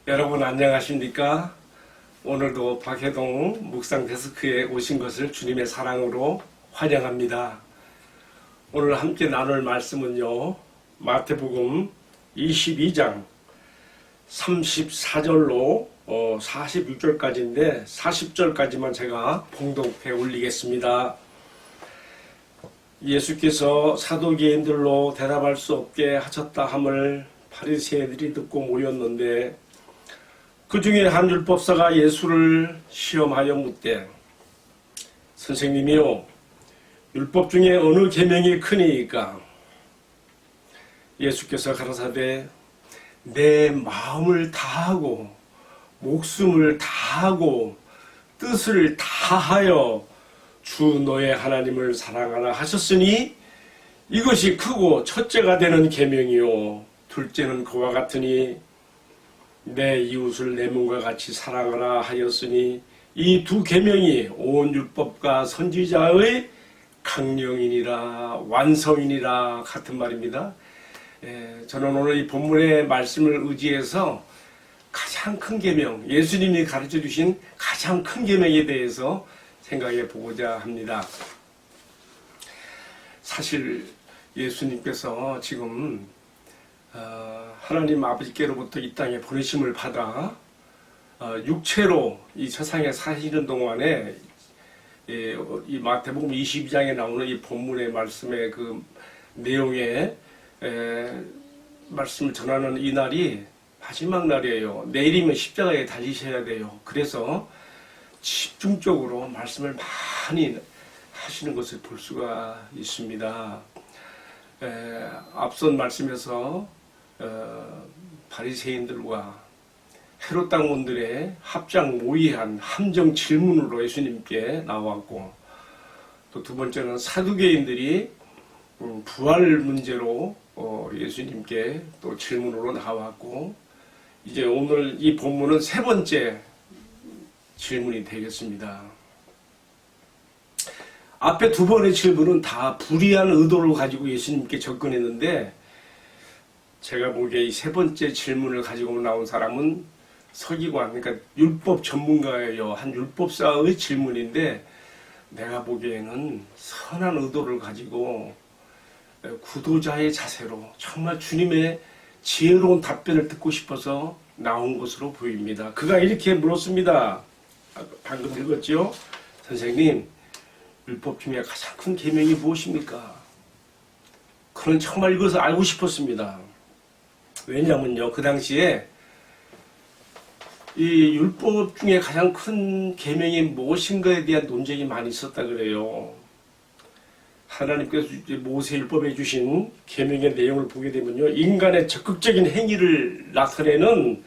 여러분 안녕하십니까? 오늘도 박혜동 묵상 데스크에 오신 것을 주님의 사랑으로 환영합니다. 오늘 함께 나눌 말씀은요, 마태복음 22장 34절로 46절까지인데 40절까지만 제가 봉독해 올리겠습니다. 예수께서 사도계인들로 대답할 수 없게 하셨다 함을 바리새인들이 듣고 모였는데 그 중에 한 율법사가 예수를 시험하여 묻되, 선생님이요, 율법 중에 어느 계명이 크니이까? 예수께서 가라사대, 내 마음을 다하고 목숨을 다하고 뜻을 다하여 주 너의 하나님을 사랑하라 하셨으니 이것이 크고 첫째가 되는 계명이요, 둘째는 그와 같으니 내 이웃을 내 몸과 같이 사랑하라 하였으니 이 두 계명이 온 율법과 선지자의 강령이니라 완성이니라 같은 말입니다. 저는 오늘 이 본문의 말씀을 의지해서 가장 큰 계명, 예수님이 가르쳐 주신 가장 큰 계명에 대해서 생각해 보고자 합니다. 사실 예수님께서 지금 하나님 아버지께로부터 이 땅에 보내심을 받아 육체로 이 세상에 사시는 동안에 이 마태복음 22장에 나오는 이 본문의 말씀의 그 내용에 말씀을 전하는 이 날이 마지막 날이에요. 내일이면 십자가에 달리셔야 돼요. 그래서 집중적으로 말씀을 많이 하시는 것을 볼 수가 있습니다. 앞선 말씀에서 바리새인들과 헤롯 당원들의 합장 모의한 함정 질문으로 예수님께 나왔고, 또 두 번째는 사두개인들이 부활 문제로 예수님께 또 질문으로 나왔고, 이제 오늘 이 본문은 세 번째 질문이 되겠습니다. 앞에 두 번의 질문은 다 불의한 의도를 가지고 예수님께 접근했는데, 제가 보기에 이 세 번째 질문을 가지고 나온 사람은 서기관, 그러니까 율법 전문가예요. 한 율법사의 질문인데, 내가 보기에는 선한 의도를 가지고 구도자의 자세로 정말 주님의 지혜로운 답변을 듣고 싶어서 나온 것으로 보입니다. 그가 이렇게 물었습니다. 방금 읽었죠? 선생님, 율법 중에 가장 큰 계명이 무엇입니까? 그는 정말 이것을 알고 싶었습니다. 왜냐면요, 그 당시에 이 율법 중에 가장 큰 계명이 무엇인가에 대한 논쟁이 많이 있었다 그래요. 하나님께서 모세 율법에 주신 계명의 내용을 보게 되면요, 인간의 적극적인 행위를 나타내는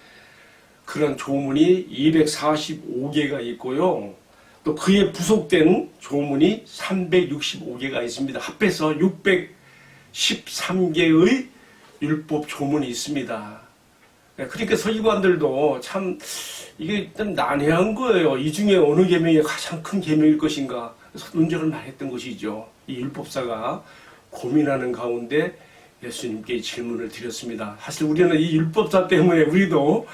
그런 조문이 245개가 있고요, 또 그에 부속된 조문이 365개가 있습니다. 합해서 613개의 율법 조문이 있습니다. 그러니까 서기관들도 참 이게 좀 난해한 거예요. 이 중에 어느 계명이 가장 큰 계명일 것인가, 그래서 논쟁을 많이 했던 것이죠. 이 율법사가 고민하는 가운데 예수님께 질문을 드렸습니다. 사실 우리는 이 율법사 때문에 우리도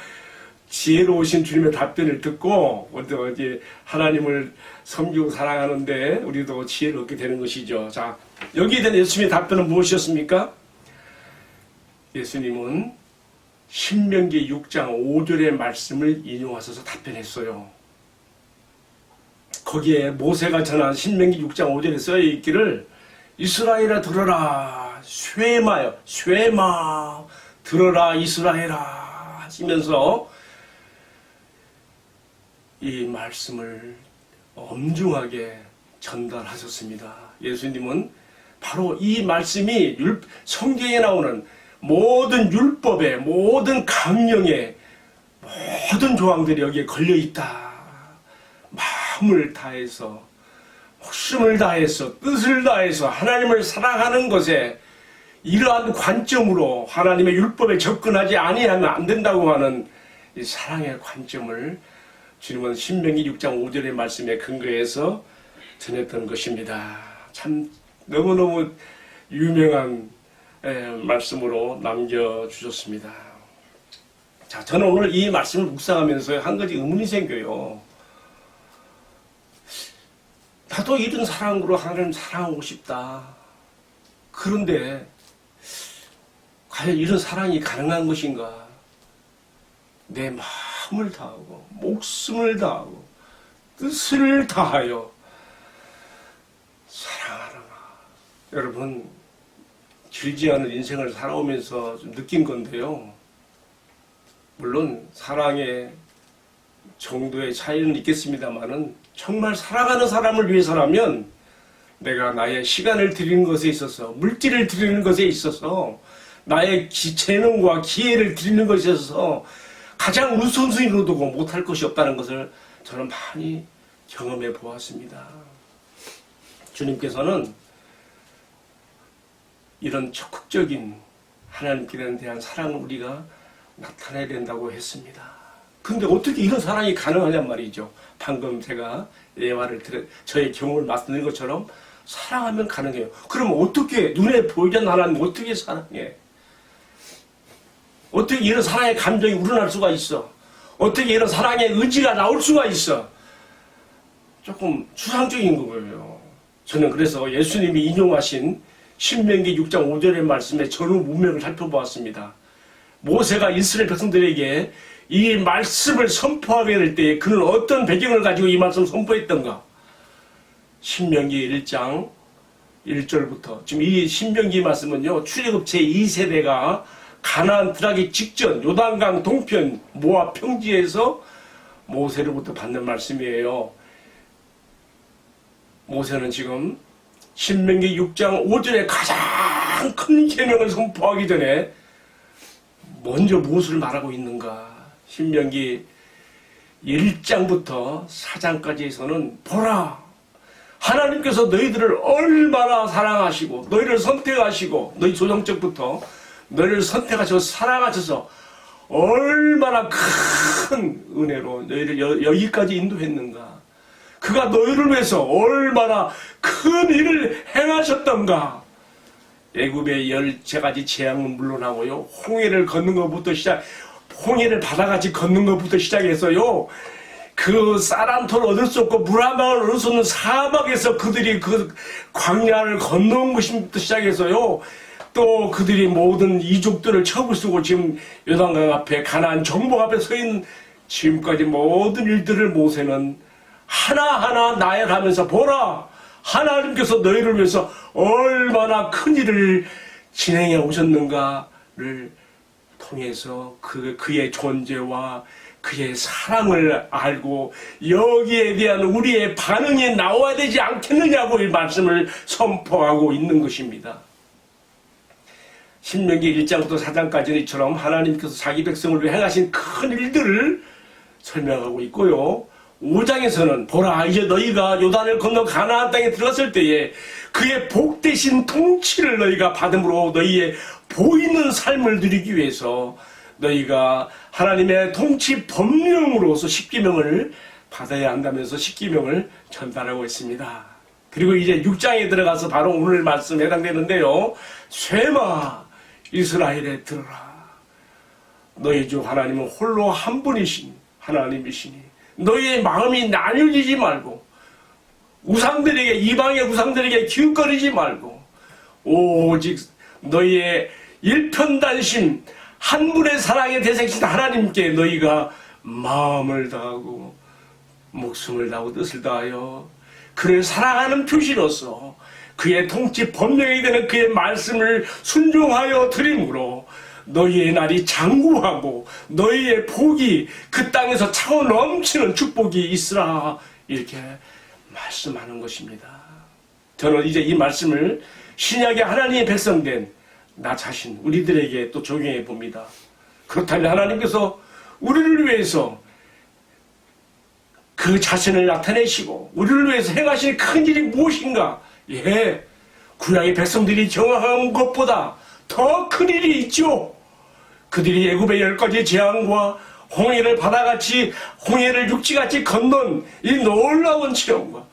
지혜로우신 주님의 답변을 듣고 어디 하나님을 섬기고 사랑하는데 우리도 지혜를 얻게 되는 것이죠. 자, 여기에 대한 예수님의 답변은 무엇이었습니까? 예수님은 신명기 6장 5절의 말씀을 인용하셔서 답변했어요. 거기에 모세가 전한 신명기 6장 5절에 쓰여 있기를, 이스라엘아 들어라, 쇠마요, 쇠마 들어라 이스라엘아 하시면서 이 말씀을 엄중하게 전달하셨습니다. 예수님은 바로 이 말씀이 성경에 나오는 모든 율법의 모든 강령의 모든 조항들이 여기에 걸려있다. 마음을 다해서, 목숨을 다해서, 뜻을 다해서 하나님을 사랑하는 것에 이러한 관점으로 하나님의 율법에 접근하지 아니하면 안 된다고 하는 이 사랑의 관점을 주님은 신명기 6장 5절의 말씀에 근거해서 전했던 것입니다. 참 너무너무 유명한 말씀으로 남겨주셨습니다. 자, 저는 오늘 이 말씀을 묵상하면서 한 가지 의문이 생겨요. 나도 이런 사랑으로 하나님 사랑하고 싶다. 그런데 과연 이런 사랑이 가능한 것인가? 내 마음을 다하고 목숨을 다하고 뜻을 다하여 사랑하노라. 여러분, 길지 않은 인생을 살아오면서 좀 느낀 건데요. 물론 사랑의 정도의 차이는 있겠습니다만은 정말 사랑하는 사람을 위해서라면 내가 나의 시간을 드리는 것에 있어서, 물질을 드리는 것에 있어서, 나의 재능과 기회를 드리는 것에 있어서 가장 우선순위로 두고 못할 것이 없다는 것을 저는 많이 경험해 보았습니다. 주님께서는 이런 적극적인 하나님께 대한 사랑을 우리가 나타내야 된다고 했습니다. 근데 어떻게 이런 사랑이 가능하냔 말이죠. 방금 제가 저의 경험을 말씀드린 것처럼 사랑하면 가능해요. 그럼 어떻게, 눈에 보이지 않는 하나님 어떻게 사랑해? 어떻게 이런 사랑의 감정이 우러날 수가 있어? 어떻게 이런 사랑의 의지가 나올 수가 있어? 조금 추상적인 거예요. 저는 그래서 예수님이 인용하신 신명기 6장 5절의 말씀에 전후 문맥을 살펴보았습니다. 모세가 이스라엘 백성들에게 이 말씀을 선포하게 될 때 그는 어떤 배경을 가지고 이 말씀을 선포했던가? 신명기 1장 1절부터, 지금 이 신명기 말씀은요, 출애굽 제2세대가 가나안 들어가기 직전 요단강 동편 모압 평지에서 모세로부터 받는 말씀이에요. 모세는 지금 신명기 6장 5절에 가장 큰 계명을 선포하기 전에 먼저 무엇을 말하고 있는가? 신명기 1장부터 4장까지에서는 보라, 하나님께서 너희들을 얼마나 사랑하시고 너희를 선택하시고 너희 조정적부터 너희를 선택하셔서 사랑하셔서 얼마나 큰 은혜로 너희를 여기까지 인도했는가. 그가 너희를 위해서 얼마나 큰 일을 행하셨던가. 애굽의 13가지 재앙은 물론하고요, 홍해를 걷는 것부터 홍해를 바다같이 걷는 것부터 시작해서요, 그 쌀한톨 얻을 수 없고 물 한 방울 얻을 수 없는 사막에서 그들이 그 광야를 건너온 것부터 시작해서요, 또 그들이 모든 이족들을 첩을 쓰고 지금 요단강 앞에 가나안 정복 앞에 서 있는 지금까지 모든 일들을 모세는 하나하나 나열하면서 보라, 하나님께서 너희를 위해서 얼마나 큰 일을 진행해 오셨는가를 통해서 그의 존재와 그의 사랑을 알고 여기에 대한 우리의 반응이 나와야 되지 않겠느냐고 이 말씀을 선포하고 있는 것입니다. 신명기 1장부터 4장까지는 이처럼 하나님께서 자기 백성을 위해 행하신 큰 일들을 설명하고 있고요. 5장에서는 보라, 이제 너희가 요단을 건너 가나안 땅에 들어갔을 때에 그의 복되신 통치를 너희가 받음으로 너희의 보이는 삶을 누리기 위해서 너희가 하나님의 통치 법령으로서 십계명을 받아야 한다면서 십계명을 전달하고 있습니다. 그리고 이제 6장에 들어가서 바로 오늘 말씀에 해당되는데요. 쇠마 이스라엘에 들어라. 너희 주 하나님은 홀로 한 분이신 하나님이시니 너희의 마음이 나뉘어지지 말고 우상들에게, 이방의 우상들에게 기웃거리지 말고 오직 너희의 일편단심 한 분의 사랑의 대상이신 하나님께 너희가 마음을 다하고 목숨을 다하고 뜻을 다하여 그를 사랑하는 표시로서 그의 통치 법령에 되는 그의 말씀을 순종하여 드림으로 너희의 날이 장구하고 너희의 복이 그 땅에서 차고 넘치는 축복이 있으라, 이렇게 말씀하는 것입니다. 저는 이제 이 말씀을 신약의 하나님의 백성된 나 자신, 우리들에게 또 적용해 봅니다. 그렇다면 하나님께서 우리를 위해서 그 자신을 나타내시고 우리를 위해서 행하실 큰 일이 무엇인가? 예, 구약의 백성들이 경험한 것보다 더 큰 일이 있죠. 그들이 애굽의 10가지 재앙과 홍해를 바다같이, 홍해를 육지같이 건넌 이 놀라운 체험과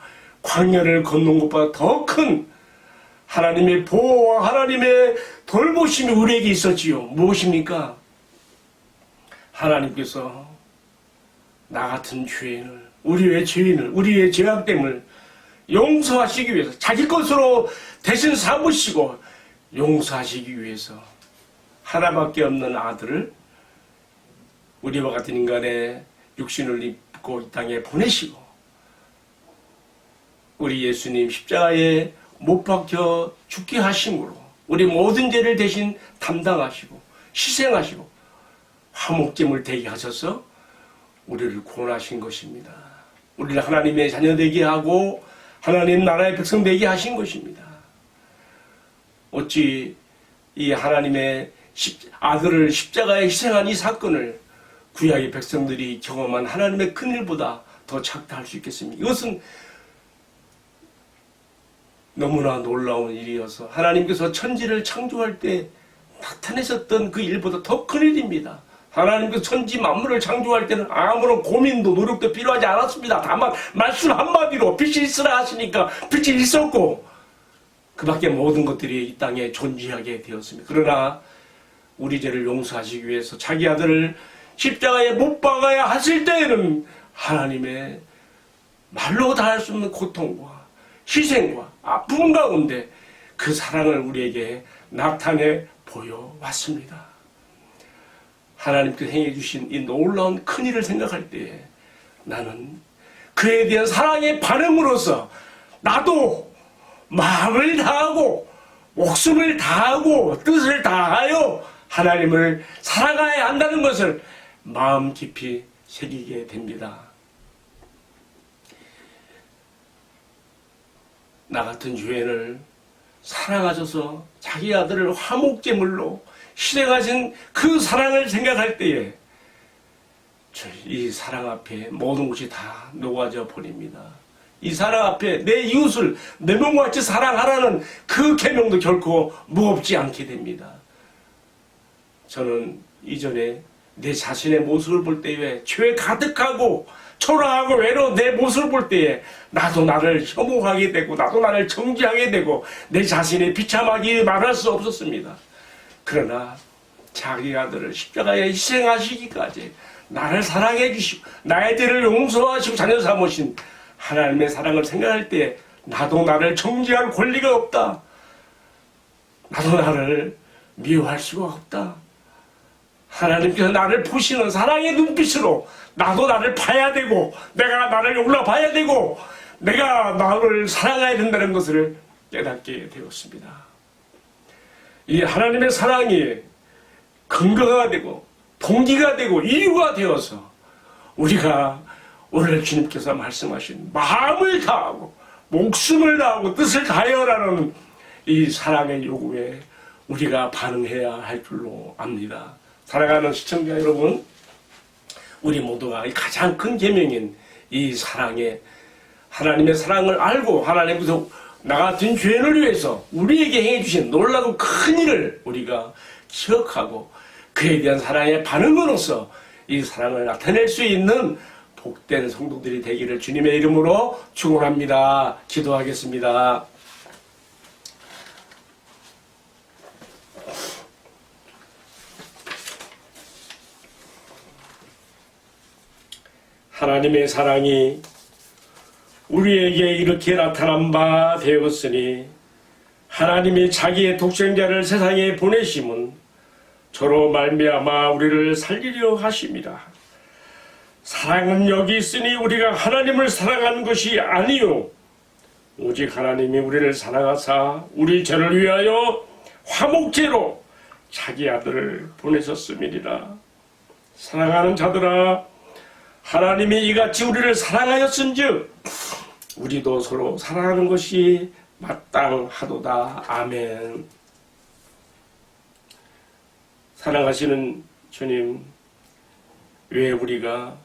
광야를 건넌 것보다 더 큰 하나님의 보호와 하나님의 돌보심이 우리에게 있었지요. 무엇입니까? 하나님께서 나 같은 죄인을, 우리의 죄인을, 우리의 죄악됨을 용서하시기 위해서 자기 것으로 대신 삼으시고 용서하시기 위해서 하나밖에 없는 아들을 우리와 같은 인간의 육신을 입고 이 땅에 보내시고 우리 예수님 십자가에 못 박혀 죽게 하심으로 우리 모든 죄를 대신 담당하시고 희생하시고 화목제물 되게 하셔서 우리를 구원하신 것입니다. 우리를 하나님의 자녀 되게 하고 하나님 나라의 백성 되게 하신 것입니다. 어찌 이 하나님의 아들을 십자가에 희생한 이 사건을 구약의 백성들이 경험한 하나님의 큰일보다 더 작다할 수 있겠습니까? 이것은 너무나 놀라운 일이어서 하나님께서 천지를 창조할 때 나타내셨던 그 일보다 더 큰 일입니다. 하나님께서 천지 만물을 창조할 때는 아무런 고민도 노력도 필요하지 않았습니다. 다만 말씀 한마디로 빛이 있으라 하시니까 빛이 있었고 그 밖에 모든 것들이 이 땅에 존재하게 되었습니다. 그러나 우리 죄를 용서하시기 위해서 자기 아들을 십자가에 못 박아야 하실 때에는 하나님의 말로 다 할 수 없는 고통과 희생과 아픔 가운데 그 사랑을 우리에게 나타내 보여왔습니다. 하나님께서 행해 주신 이 놀라운 큰일을 생각할 때에 나는 그에 대한 사랑의 반응으로서 나도 마음을 다하고 목숨을 다하고 뜻을 다하여 하나님을 사랑해야 한다는 것을 마음 깊이 새기게 됩니다. 나 같은 죄인을 사랑하셔서 자기 아들을 화목제물로 희생하신 그 사랑을 생각할 때에 이 사랑 앞에 모든 것이 다 녹아져 버립니다. 이 사랑 앞에 내 이웃을 내 몸과 같이 사랑하라는 그 계명도 결코 무겁지 않게 됩니다. 저는 이전에 내 자신의 모습을 볼 때에 죄 가득하고 초라하고 외로운 내 모습을 볼 때에 나도 나를 혐오하게 되고 나도 나를 정죄하게 되고 내 자신의 비참하게 말할 수 없었습니다. 그러나 자기 아들을 십자가에 희생하시기까지 나를 사랑해 주시고 나의 죄를 용서하시고 자녀 삼으신 하나님의 사랑을 생각할 때 나도 나를 정죄할 권리가 없다. 나도 나를 미워할 수가 없다. 하나님께서 나를 보시는 사랑의 눈빛으로 나도 나를 봐야 되고 내가 나를 올라봐야 되고 내가 나를 사랑해야 된다는 것을 깨닫게 되었습니다. 이 하나님의 사랑이 근거가 되고 동기가 되고 이유가 되어서 우리가 오늘 주님께서 말씀하신 마음을 다하고 목숨을 다하고 뜻을 다하여라는 이 사랑의 요구에 우리가 반응해야 할 줄로 압니다. 사랑하는 시청자 여러분, 우리 모두가 가장 큰 계명인 이 사랑에 하나님의 사랑을 알고 하나님께서 나 같은 죄인을 위해서 우리에게 행해주신 놀라운 큰 일을 우리가 기억하고 그에 대한 사랑의 반응으로서 이 사랑을 나타낼 수 있는 복된 성도들이 되기를 주님의 이름으로 축원합니다. 기도하겠습니다. 하나님의 사랑이 우리에게 이렇게 나타난 바 되었으니 하나님이 자기의 독생자를 세상에 보내심은 저로 말미암아 우리를 살리려 하심이라. 사랑은 여기 있으니 우리가 하나님을 사랑하는 것이 아니요 오직 하나님이 우리를 사랑하사 우리 죄를 위하여 화목제로 자기 아들을 보내셨음이니라. 사랑하는 자들아, 하나님이 이같이 우리를 사랑하였은즉 우리도 서로 사랑하는 것이 마땅하도다. 아멘. 사랑하시는 주님, 왜 우리가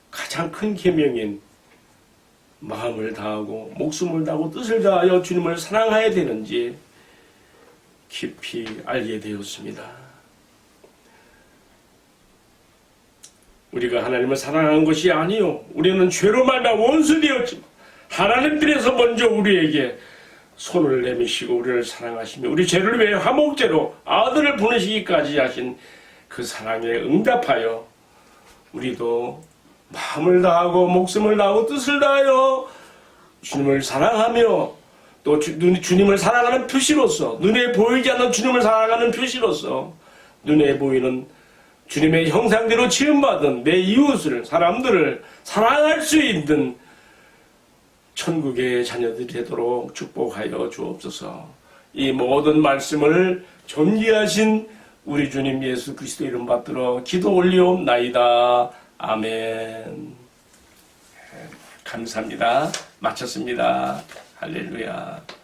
가장 큰 계명인 마음을 다하고 목숨을 다하고 뜻을 다하여 주님을 사랑해야 되는지 깊이 알게 되었습니다. 우리가 하나님을 사랑하는 것이 아니요 우리는 죄로 말미암아 원수되었지만 하나님께서 먼저 우리에게 손을 내미시고 우리를 사랑하시며 우리 죄를 위해 화목제로 아들을 보내시기까지 하신 그 사랑에 응답하여 우리도 마음을 다하고 목숨을 다하고 뜻을 다하여 주님을 사랑하며 또 주님을 사랑하는 표시로서, 눈에 보이지 않는 주님을 사랑하는 표시로서 눈에 보이는 주님의 형상대로 지음받은 내 이웃을, 사람들을 사랑할 수 있는 천국의 자녀들이 되도록 축복하여 주옵소서. 이 모든 말씀을 존귀하신 우리 주님 예수 그리스도 이름 받들어 기도 올리옵나이다. 아멘. 감사합니다. 마쳤습니다. 할렐루야.